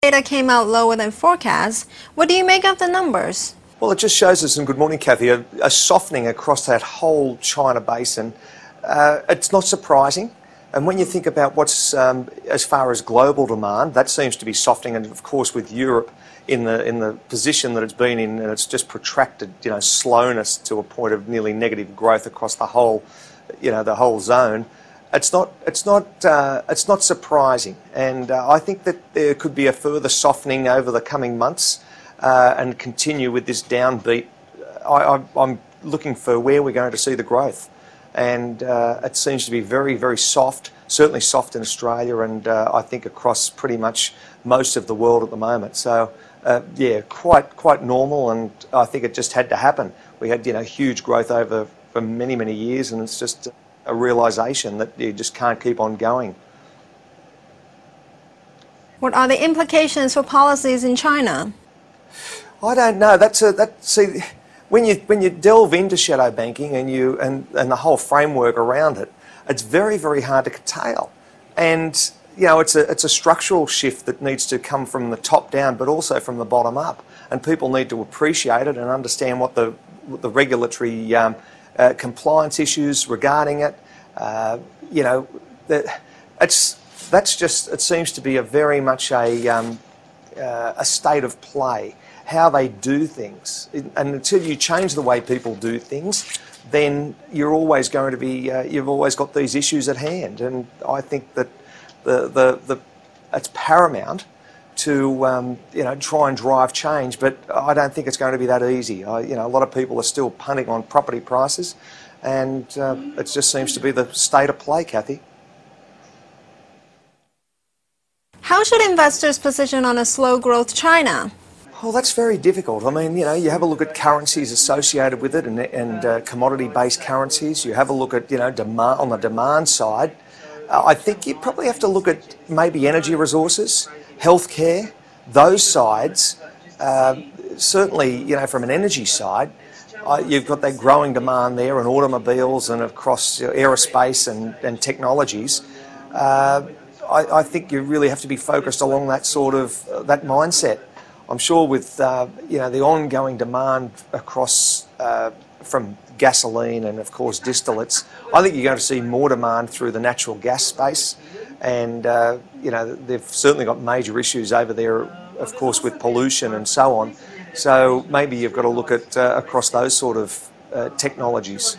Data came out lower than forecast. What do you make of the numbers? Well, it just shows us, and good morning, Kathy, a softening across that whole China basin. It's not surprising. And when you think about what's, as far as global demand, that seems to be softening. And of course, with Europe in the position that it's been in, and it's just protracted, slowness to a point of nearly negative growth across the whole, the whole zone. It's not surprising, and I think that there could be a further softening over the coming months and continue with this downbeat. I'm looking for where we're going to see the growth, and it seems to be very, very soft, certainly soft in Australia, and I think across pretty much most of the world at the moment. So yeah, quite normal, and I think it just had to happen. We had huge growth over for many, many years, and it's just a realisation that you just can't keep on going. What are the implications for policies in China? I don't know. See, when you delve into shadow banking and the whole framework around it, it's very, very hard to curtail. And it's a structural shift that needs to come from the top down, but also from the bottom up. And people need to appreciate it and understand what the regulatory compliance issues regarding it. It seems to be a very much a state of play, how they do things. And until you change the way people do things, then you're always going to be, you've always got these issues at hand. And I think that it's paramount to try and drive change, but I don't think it's going to be that easy. A lot of people are still punting on property prices, and it just seems to be the state of play, Kathy. How should investors position on a slow growth China? Well, that's very difficult. I mean, you have a look at currencies associated with it and commodity-based currencies. You have a look at, demand on the demand side. I think you probably have to look at maybe energy resources, healthcare, those sides. Certainly, from an energy side, you've got that growing demand there, and automobiles and across aerospace and technologies. I think you really have to be focused along that sort of that mindset. I'm sure with the ongoing demand across from gasoline and of course distillates, I think you're going to see more demand through the natural gas space, and they've certainly got major issues over there, of course, with pollution and so on. So maybe you've got to look at across those sort of technologies.